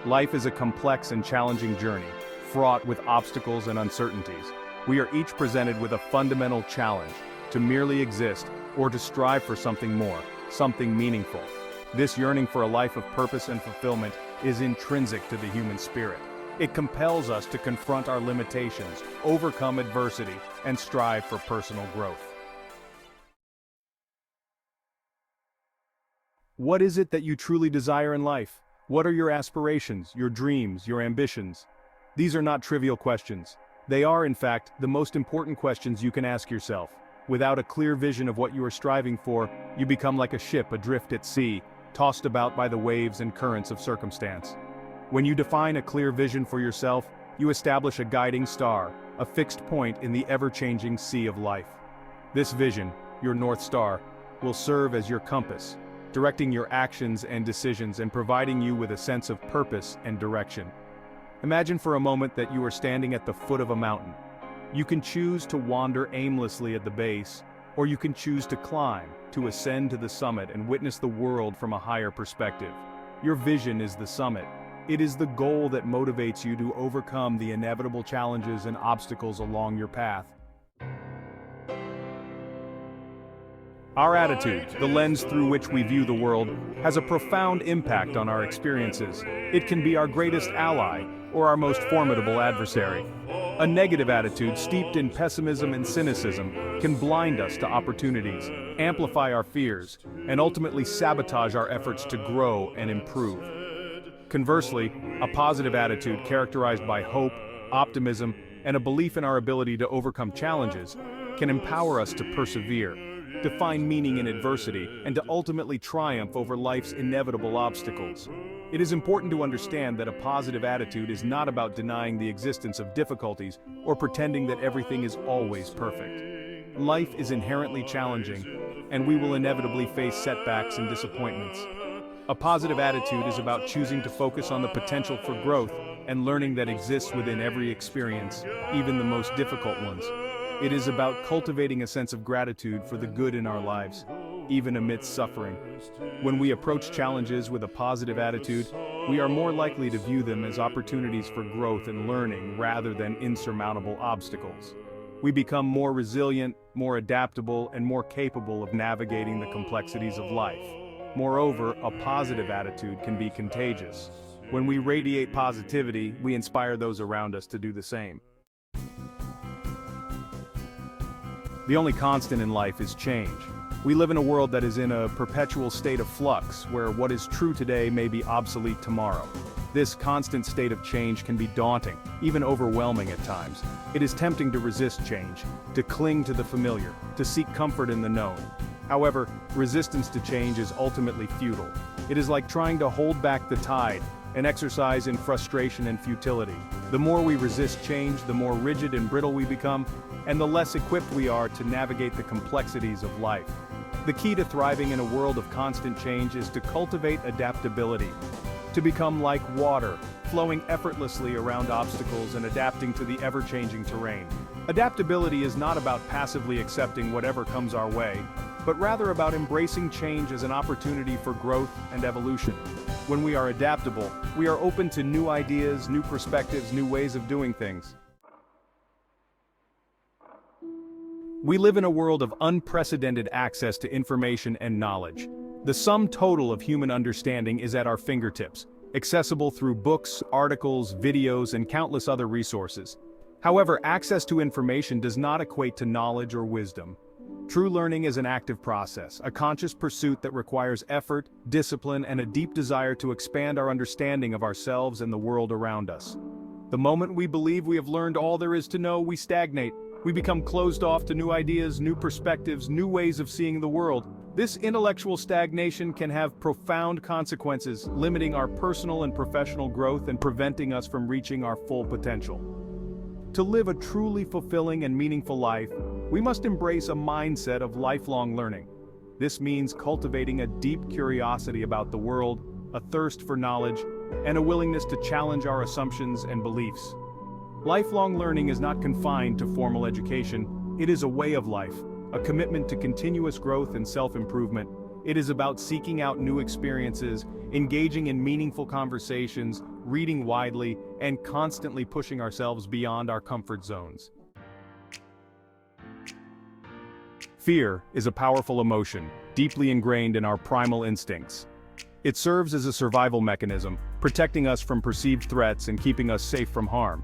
Life is a complex and challenging journey, fraught with obstacles and uncertainties. We are each presented with a fundamental challenge: to merely exist, or to strive for something more, something meaningful. This yearning for a life of purpose and fulfillment is intrinsic to the human spirit. It compels us to confront our limitations, overcome adversity, and strive for personal growth. What is it that you truly desire in life? What are your aspirations, your dreams, your ambitions? These are not trivial questions. They are, in fact, the most important questions you can ask yourself. Without a clear vision of what you are striving for, you become like a ship adrift at sea, tossed about by the waves and currents of circumstance. When you define a clear vision for yourself, you establish a guiding star, a fixed point in the ever-changing sea of life. This vision, your North Star, will serve as your compass, directing your actions and decisions and providing you with a sense of purpose and direction. Imagine for a moment that you are standing at the foot of a mountain. You can choose to wander aimlessly at the base, or you can choose to climb, to ascend to the summit and witness the world from a higher perspective. Your vision is the summit. It is the goal that motivates you to overcome the inevitable challenges and obstacles along your path. Our attitude, the lens through which we view the world, has a profound impact on our experiences. It can be our greatest ally or our most formidable adversary. A negative attitude steeped in pessimism and cynicism can blind us to opportunities, amplify our fears, and ultimately sabotage our efforts to grow and improve. Conversely, a positive attitude characterized by hope, optimism, and a belief in our ability to overcome challenges can empower us to persevere, to find meaning in adversity, and to ultimately triumph over life's inevitable obstacles. It is important to understand that a positive attitude is not about denying the existence of difficulties or pretending that everything is always perfect. Life is inherently challenging, and we will inevitably face setbacks and disappointments. A positive attitude is about choosing to focus on the potential for growth and learning that exists within every experience, even the most difficult ones. It is about cultivating a sense of gratitude for the good in our lives, even amidst suffering. When we approach challenges with a positive attitude, we are more likely to view them as opportunities for growth and learning rather than insurmountable obstacles. We become more resilient, more adaptable, and more capable of navigating the complexities of life. Moreover, a positive attitude can be contagious. When we radiate positivity, we inspire those around us to do the same. The only constant in life is change. We live in a world that is in a perpetual state of flux, where what is true today may be obsolete tomorrow. This constant state of change can be daunting, even overwhelming at times. It is tempting to resist change, to cling to the familiar, to seek comfort in the known. However, resistance to change is ultimately futile. It is like trying to hold back the tide, an exercise in frustration and futility. The more we resist change, the more rigid and brittle we become, and the less equipped we are to navigate the complexities of life. The key to thriving in a world of constant change is to cultivate adaptability, to become like water, flowing effortlessly around obstacles and adapting to the ever-changing terrain. Adaptability is not about passively accepting whatever comes our way, but rather about embracing change as an opportunity for growth and evolution. When we are adaptable, we are open to new ideas, new perspectives, new ways of doing things. We live in a world of unprecedented access to information and knowledge. The sum total of human understanding is at our fingertips, accessible through books, articles, videos, and countless other resources. However, access to information does not equate to knowledge or wisdom. True learning is an active process, a conscious pursuit that requires effort, discipline, and a deep desire to expand our understanding of ourselves and the world around us. The moment we believe we have learned all there is to know, we stagnate. We become closed off to new ideas, new perspectives, new ways of seeing the world. This intellectual stagnation can have profound consequences, limiting our personal and professional growth and preventing us from reaching our full potential. To live a truly fulfilling and meaningful life, we must embrace a mindset of lifelong learning. This means cultivating a deep curiosity about the world, a thirst for knowledge, and a willingness to challenge our assumptions and beliefs. Lifelong learning is not confined to formal education. It is a way of life, a commitment to continuous growth and self-improvement. It is about seeking out new experiences, engaging in meaningful conversations, reading widely, and constantly pushing ourselves beyond our comfort zones. Fear is a powerful emotion, deeply ingrained in our primal instincts. It serves as a survival mechanism, protecting us from perceived threats and keeping us safe from harm.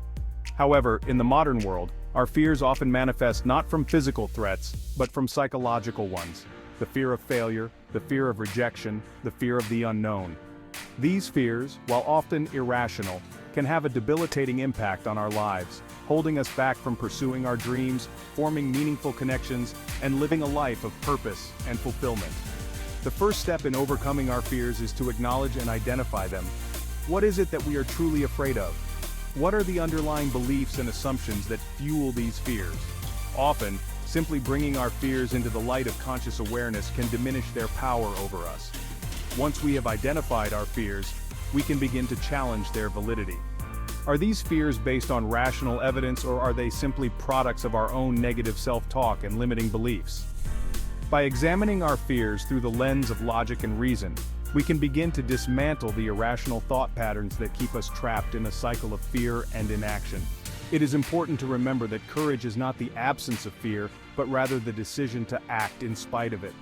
However, in the modern world, our fears often manifest not from physical threats, but from psychological ones. The fear of failure, the fear of rejection, the fear of the unknown. These fears, while often irrational, can have a debilitating impact on our lives, holding us back from pursuing our dreams, forming meaningful connections, and living a life of purpose and fulfillment. The first step in overcoming our fears is to acknowledge and identify them. What is it that we are truly afraid of? What are the underlying beliefs and assumptions that fuel these fears? Often, simply bringing our fears into the light of conscious awareness can diminish their power over us. Once we have identified our fears, we can begin to challenge their validity. Are these fears based on rational evidence, or are they simply products of our own negative self-talk and limiting beliefs? By examining our fears through the lens of logic and reason, we can begin to dismantle the irrational thought patterns that keep us trapped in a cycle of fear and inaction. It is important to remember that courage is not the absence of fear, but rather the decision to act in spite of it.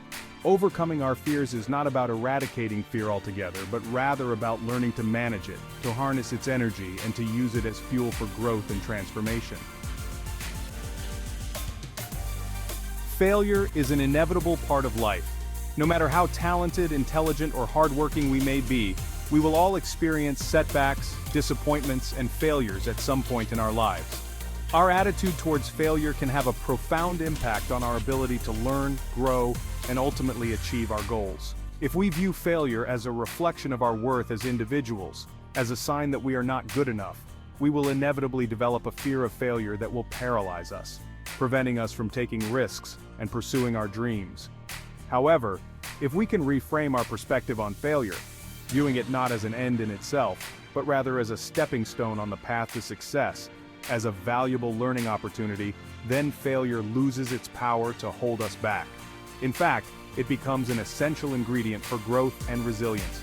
Overcoming our fears is not about eradicating fear altogether, but rather about learning to manage it, to harness its energy, and to use it as fuel for growth and transformation. Failure is an inevitable part of life. No matter how talented, intelligent, or hardworking we may be, we will all experience setbacks, disappointments, and failures at some point in our lives. Our attitude towards failure can have a profound impact on our ability to learn, grow, and ultimately achieve our goals. If we view failure as a reflection of our worth as individuals, as a sign that we are not good enough, we will inevitably develop a fear of failure that will paralyze us, preventing us from taking risks and pursuing our dreams. However, if we can reframe our perspective on failure, viewing it not as an end in itself, but rather as a stepping stone on the path to success, as a valuable learning opportunity, then failure loses its power to hold us back. In fact, it becomes an essential ingredient for growth and resilience.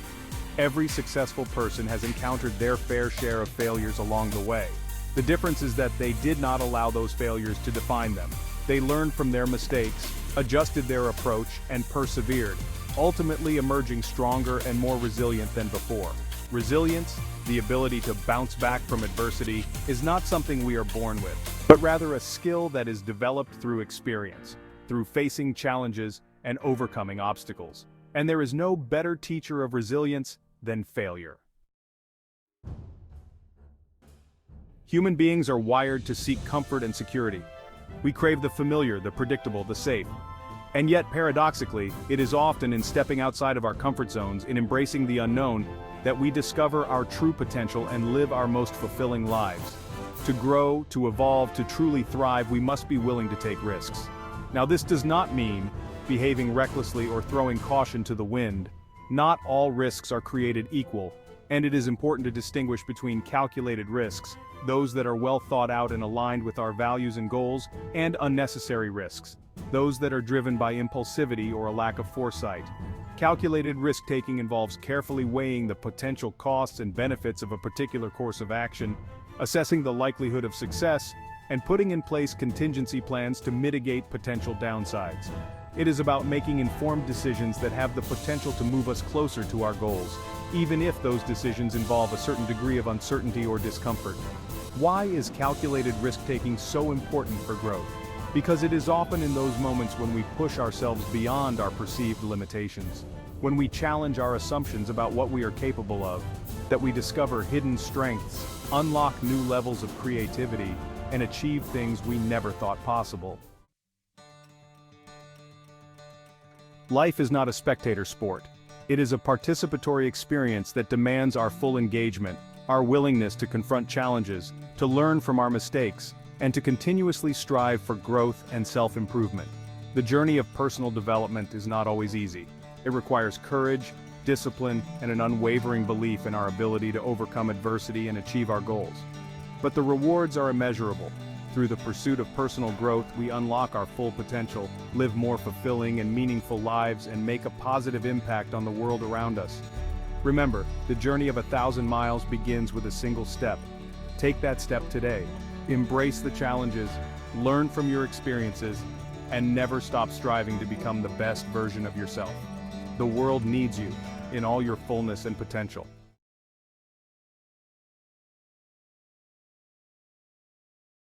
Every successful person has encountered their fair share of failures along the way. The difference is that they did not allow those failures to define them. They learned from their mistakes, adjusted their approach, and persevered, ultimately emerging stronger and more resilient than before. Resilience, the ability to bounce back from adversity, is not something we are born with, but rather a skill that is developed through experience, through facing challenges and overcoming obstacles. And there is no better teacher of resilience than failure. Human beings are wired to seek comfort and security. We crave the familiar, the predictable, the safe. And yet, paradoxically, it is often in stepping outside of our comfort zones, in embracing the unknown, that we discover our true potential and live our most fulfilling lives. To grow, to evolve, to truly thrive, we must be willing to take risks. Now, this does not mean behaving recklessly or throwing caution to the wind. Not all risks are created equal, and it is important to distinguish between calculated risks, those that are well thought out and aligned with our values and goals, and unnecessary risks, those that are driven by impulsivity or a lack of foresight. Calculated risk-taking involves carefully weighing the potential costs and benefits of a particular course of action, assessing the likelihood of success, and putting in place contingency plans to mitigate potential downsides. It is about making informed decisions that have the potential to move us closer to our goals, even if those decisions involve a certain degree of uncertainty or discomfort. Why is calculated risk-taking so important for growth? Because it is often in those moments when we push ourselves beyond our perceived limitations, when we challenge our assumptions about what we are capable of, that we discover hidden strengths, unlock new levels of creativity, and achieve things we never thought possible. Life is not a spectator sport. It is a participatory experience that demands our full engagement, our willingness to confront challenges, to learn from our mistakes, and to continuously strive for growth and self-improvement. The journey of personal development is not always easy. It requires courage, discipline, and an unwavering belief in our ability to overcome adversity and achieve our goals. But the rewards are immeasurable. Through the pursuit of personal growth, we unlock our full potential, live more fulfilling and meaningful lives, and make a positive impact on the world around us. Remember, the journey of 1,000 miles begins with a single step. Take that step today. Embrace the challenges, learn from your experiences, and never stop striving to become the best version of yourself. The world needs you, in all your fullness and potential.